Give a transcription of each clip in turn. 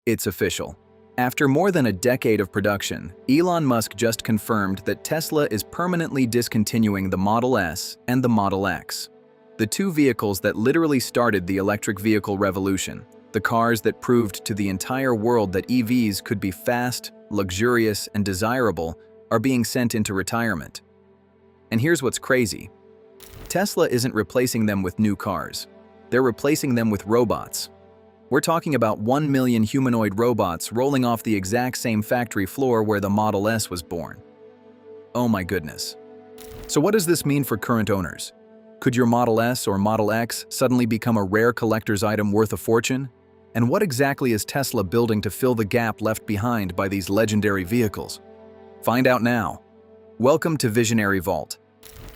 It's official. After more than a decade of production, Elon Musk just confirmed that Tesla is permanently discontinuing the Model S and the Model X. The two vehicles that literally started the electric vehicle revolution, the cars that proved to the entire world that EVs could be fast, luxurious, and desirable, are being sent into retirement. And here's what's crazy. Tesla isn't replacing them with new cars. They're replacing them with robots. We're talking about 1 million humanoid robots rolling off the exact same factory floor where the Model S was born. Oh my goodness. So what does this mean for current owners? Could your Model S or Model X suddenly become a rare collector's item worth a fortune? And what exactly is Tesla building to fill the gap left behind by these legendary vehicles? Find out now. Welcome to Visionary Vault.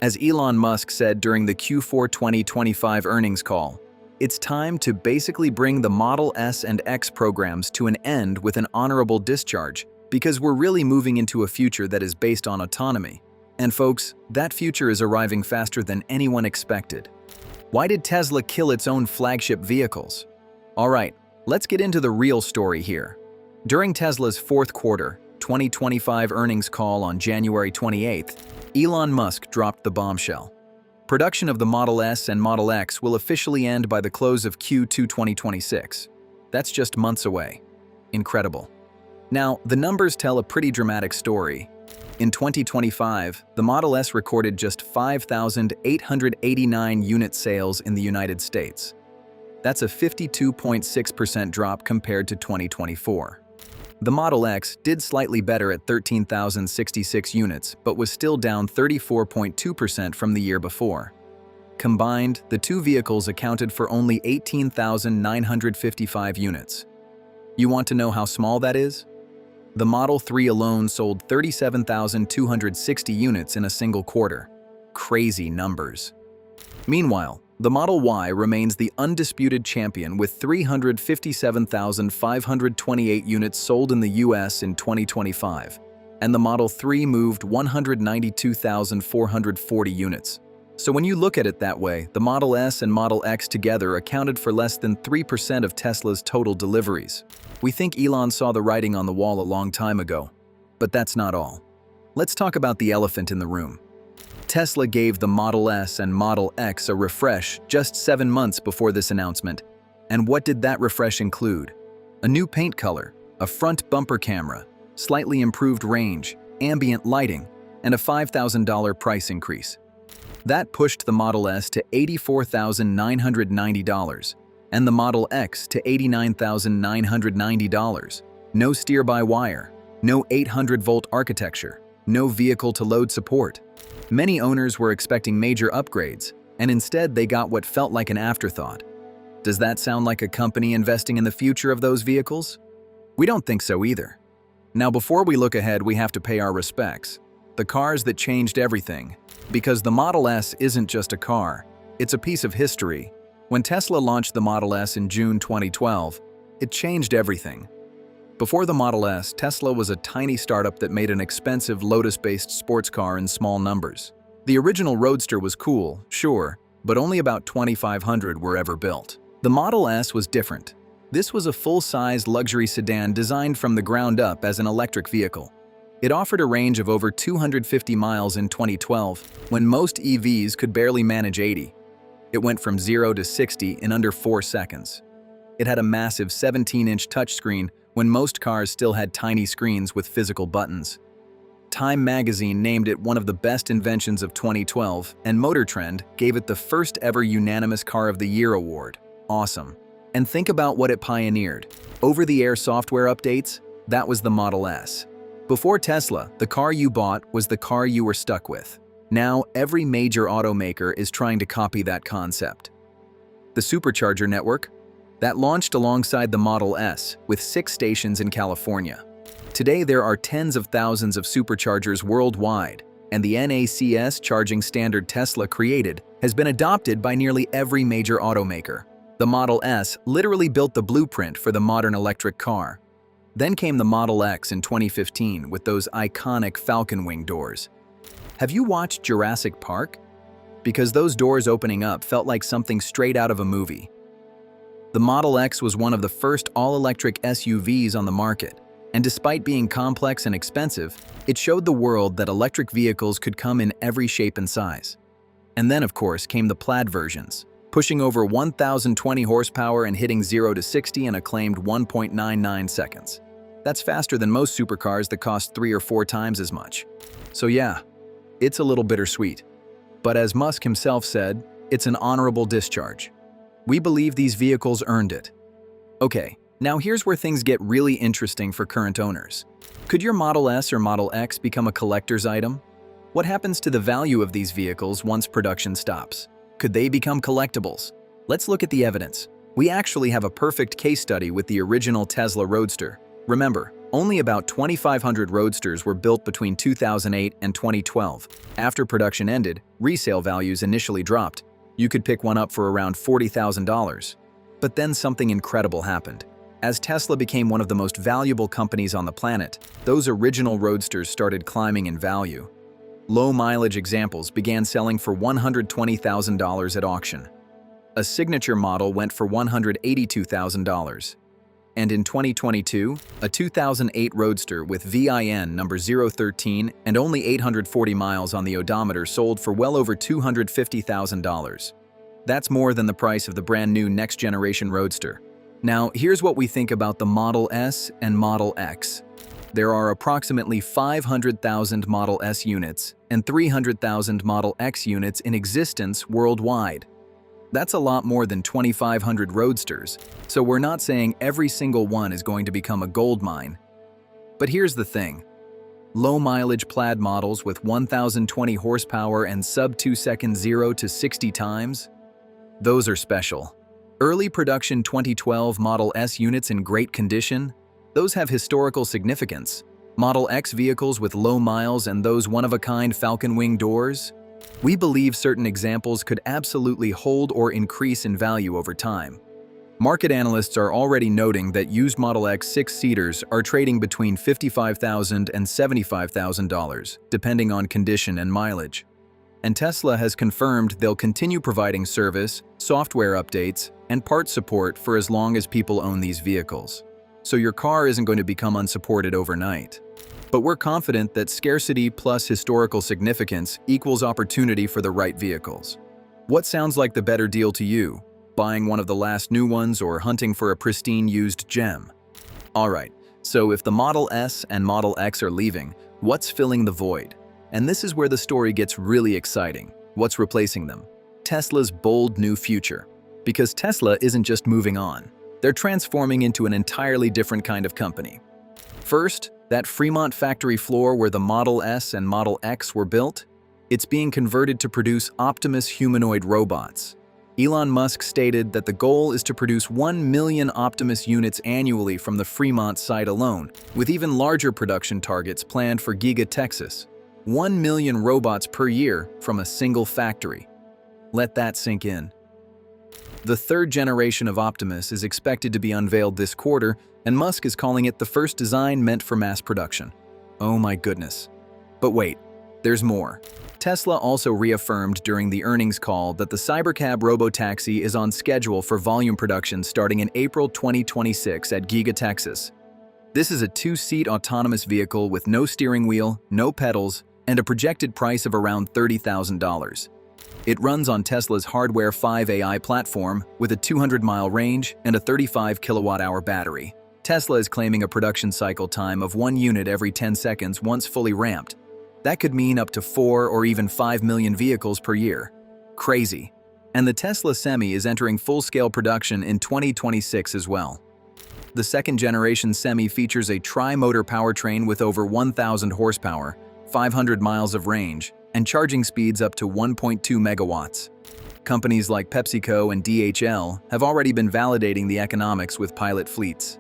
As Elon Musk said during the Q4 2025 earnings call, it's time to basically bring the Model S and X programs to an end with an honorable discharge, because we're really moving into a future that is based on autonomy. And folks, that future is arriving faster than anyone expected. Why did Tesla kill its own flagship vehicles? Alright, let's get into the real story here. During Tesla's fourth quarter 2025 earnings call on January 28th, Elon Musk dropped the bombshell. Production of the Model S and Model X will officially end by the close of Q2 2026. That's just months away. Incredible. Now, the numbers tell a pretty dramatic story. In 2025, the Model S recorded just 5,889 unit sales in the United States. That's a 52.6% drop compared to 2024. The Model X did slightly better at 13,066 units, but was still down 34.2% from the year before. Combined, the two vehicles accounted for only 18,955 units. You want to know how small that is? The Model 3 alone sold 37,260 units in a single quarter. Crazy numbers. Meanwhile, the Model Y remains the undisputed champion with 357,528 units sold in the US in 2025, and the Model 3 moved 192,440 units. So when you look at it that way, the Model S and Model X together accounted for less than 3% of Tesla's total deliveries. We think Elon saw the writing on the wall a long time ago. But that's not all. Let's talk about the elephant in the room. Tesla gave the Model S and Model X a refresh just 7 months before this announcement. And what did that refresh include? A new paint color, a front bumper camera, slightly improved range, ambient lighting, and a $5,000 price increase. That pushed the Model S to $84,990 and the Model X to $89,990. No steer-by-wire, no 800-volt architecture, no vehicle-to-load support. Many owners were expecting major upgrades, and instead they got what felt like an afterthought. Does that sound like a company investing in the future of those vehicles? We don't think so either. Now, before we look ahead, we have to pay our respects. The cars that changed everything. Because the Model S isn't just a car, it's a piece of history. When Tesla launched the Model S in June 2012, it changed everything. Before the Model S, Tesla was a tiny startup that made an expensive Lotus-based sports car in small numbers. The original Roadster was cool, sure, but only about 2,500 were ever built. The Model S was different. This was a full-size luxury sedan designed from the ground up as an electric vehicle. It offered a range of over 250 miles in 2012, when most EVs could barely manage 80. It went from 0 to 60 in under 4 seconds. It had a massive 17-inch touchscreen when most cars still had tiny screens with physical buttons. Time magazine named it one of the best inventions of 2012, and Motor Trend gave it the first ever unanimous Car of the Year award. Awesome. And think about what it pioneered. Over-the-air software updates, that was the Model S. Before Tesla, the car you bought was the car you were stuck with. Now, every major automaker is trying to copy that concept. The Supercharger network? That launched alongside the Model S, with 6 stations in California. Today there are tens of thousands of superchargers worldwide, and the NACS charging standard Tesla created has been adopted by nearly every major automaker. The Model S literally built the blueprint for the modern electric car. Then came the Model X in 2015 with those iconic Falcon Wing doors. Have you watched Jurassic Park? Because those doors opening up felt like something straight out of a movie. The Model X was one of the first all-electric SUVs on the market, and despite being complex and expensive, it showed the world that electric vehicles could come in every shape and size. And then, of course, came the Plaid versions, pushing over 1,020 horsepower and hitting 0 to 60 in a claimed 1.99 seconds. That's faster than most supercars that cost 3 or 4 times as much. So yeah, it's a little bittersweet. But as Musk himself said, it's an honorable discharge. We believe these vehicles earned it. Okay, now here's where things get really interesting for current owners. Could your Model S or Model X become a collector's item? What happens to the value of these vehicles once production stops? Could they become collectibles? Let's look at the evidence. We actually have a perfect case study with the original Tesla Roadster. Remember, only about 2,500 Roadsters were built between 2008 and 2012. After production ended, resale values initially dropped. You could pick one up for around $40,000. But then something incredible happened. As Tesla became one of the most valuable companies on the planet, those original Roadsters started climbing in value. Low-mileage examples began selling for $120,000 at auction. A signature model went for $182,000. And in 2022, a 2008 Roadster with VIN number 013 and only 840 miles on the odometer sold for well over $250,000. That's more than the price of the brand new next-generation Roadster. Now, here's what we think about the Model S and Model X. There are approximately 500,000 Model S units and 300,000 Model X units in existence worldwide. That's a lot more than 2,500 Roadsters, so we're not saying every single one is going to become a gold mine. But here's the thing. Low-mileage Plaid models with 1,020 horsepower and sub-2 second 0 to 60 times? Those are special. Early production 2012 Model S units in great condition? Those have historical significance. Model X vehicles with low miles and those one-of-a-kind Falcon Wing doors? We believe certain examples could absolutely hold or increase in value over time. Market analysts are already noting that used Model X 6-seaters are trading between $55,000 and $75,000, depending on condition and mileage. And Tesla has confirmed they'll continue providing service, software updates, and part support for as long as people own these vehicles. So your car isn't going to become unsupported overnight. But we're confident that scarcity plus historical significance equals opportunity for the right vehicles. What sounds like the better deal to you? Buying one of the last new ones or hunting for a pristine used gem? Alright, so if the Model S and Model X are leaving, what's filling the void? And this is where the story gets really exciting. What's replacing them? Tesla's bold new future. Because Tesla isn't just moving on. They're transforming into an entirely different kind of company. First, that Fremont factory floor where the Model S and Model X were built, it's being converted to produce Optimus humanoid robots. Elon Musk stated that the goal is to produce 1 million Optimus units annually from the Fremont site alone, with even larger production targets planned for Giga Texas. 1 million robots per year from a single factory. Let that sink in. The third generation of Optimus is expected to be unveiled this quarter, and Musk is calling it the first design meant for mass production. Oh my goodness. But wait, there's more. Tesla also reaffirmed during the earnings call that the Cybercab robo-taxi is on schedule for volume production starting in April 2026 at Giga Texas. This is a 2-seat autonomous vehicle with no steering wheel, no pedals, and a projected price of around $30,000. It runs on Tesla's Hardware 5 AI platform with a 200-mile range and a 35 kilowatt-hour battery. Tesla is claiming a production cycle time of 1 unit every 10 seconds once fully ramped. That could mean up to 4 or even 5 million vehicles per year. Crazy. And the Tesla Semi is entering full-scale production in 2026 as well. The second-generation Semi features a tri-motor powertrain with over 1,000 horsepower, 500 miles of range, and charging speeds up to 1.2 megawatts. Companies like PepsiCo and DHL have already been validating the economics with pilot fleets.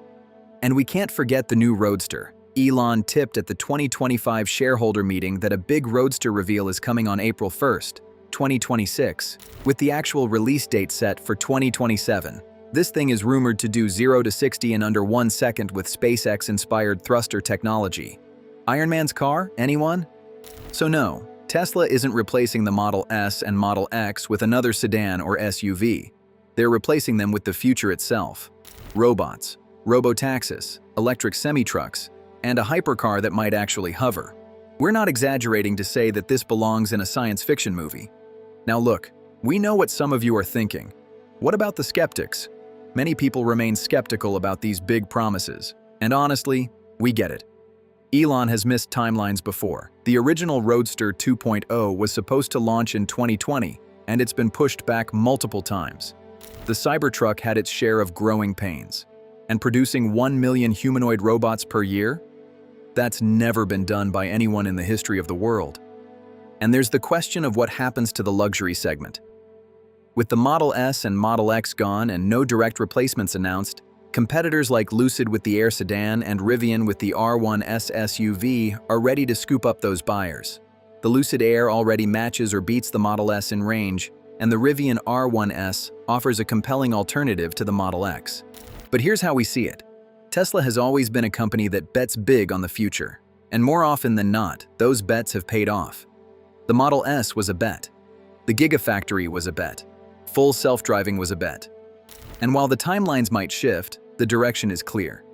And we can't forget the new Roadster. Elon tipped at the 2025 shareholder meeting that a big Roadster reveal is coming on April 1st, 2026, with the actual release date set for 2027. This thing is rumored to do 0 to 60 in under 1 second with SpaceX-inspired thruster technology. Iron Man's car? Anyone? So no, Tesla isn't replacing the Model S and Model X with another sedan or SUV. They're replacing them with the future itself. Robots, robo-taxis, electric semi-trucks, and a hypercar that might actually hover. We're not exaggerating to say that this belongs in a science fiction movie. Now look, we know what some of you are thinking. What about the skeptics? Many people remain skeptical about these big promises, and honestly, we get it. Elon has missed timelines before. The original Roadster 2.0 was supposed to launch in 2020, and it's been pushed back multiple times. The Cybertruck had its share of growing pains. And producing 1 million humanoid robots per year? That's never been done by anyone in the history of the world. And there's the question of what happens to the luxury segment. With the Model S and Model X gone and no direct replacements announced, competitors like Lucid with the Air sedan and Rivian with the R1S SUV are ready to scoop up those buyers. The Lucid Air already matches or beats the Model S in range, and the Rivian R1S offers a compelling alternative to the Model X. But here's how we see it. Tesla has always been a company that bets big on the future, and more often than not, those bets have paid off. The Model S was a bet. The Gigafactory was a bet. Full self-driving was a bet. And while the timelines might shift, the direction is clear.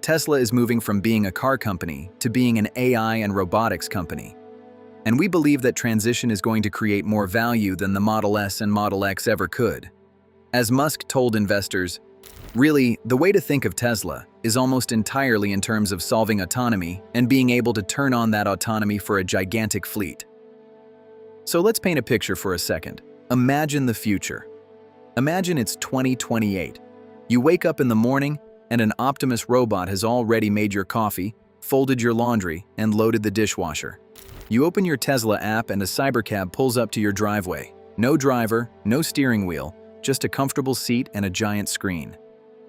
Tesla is moving from being a car company to being an AI and robotics company. And we believe that transition is going to create more value than the Model S and Model X ever could. As Musk told investors, really, the way to think of Tesla is almost entirely in terms of solving autonomy and being able to turn on that autonomy for a gigantic fleet. So let's paint a picture for a second. Imagine the future. Imagine it's 2028. You wake up in the morning and an Optimus robot has already made your coffee, folded your laundry, and loaded the dishwasher. You open your Tesla app and a Cybercab pulls up to your driveway. No driver, no steering wheel, just a comfortable seat and a giant screen.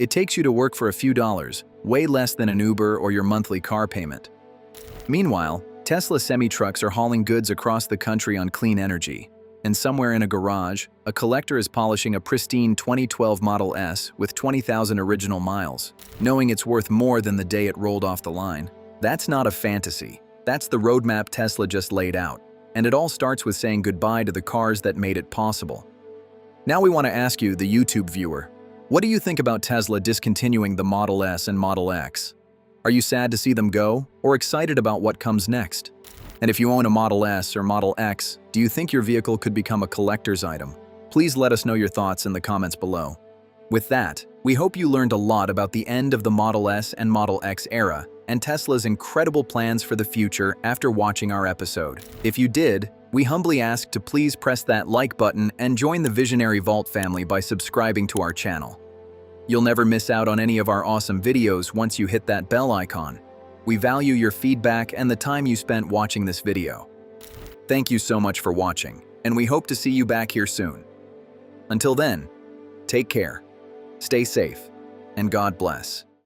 It takes you to work for a few dollars, way less than an Uber or your monthly car payment. Meanwhile, Tesla semi-trucks are hauling goods across the country on clean energy. And somewhere in a garage, a collector is polishing a pristine 2012 Model S with 20,000 original miles, knowing it's worth more than the day it rolled off the line. That's not a fantasy. That's the roadmap Tesla just laid out. And it all starts with saying goodbye to the cars that made it possible. Now we want to ask you, the YouTube viewer, what do you think about Tesla discontinuing the Model S and Model X? Are you sad to see them go, or excited about what comes next? And if you own a Model S or Model X, do you think your vehicle could become a collector's item? Please let us know your thoughts in the comments below. With that, we hope you learned a lot about the end of the Model S and Model X era and Tesla's incredible plans for the future after watching our episode. If you did, we humbly ask to please press that like button and join the Visionary Vault family by subscribing to our channel. You'll never miss out on any of our awesome videos once you hit that bell icon. We value your feedback and the time you spent watching this video. Thank you so much for watching, and we hope to see you back here soon. Until then, take care, stay safe, and God bless.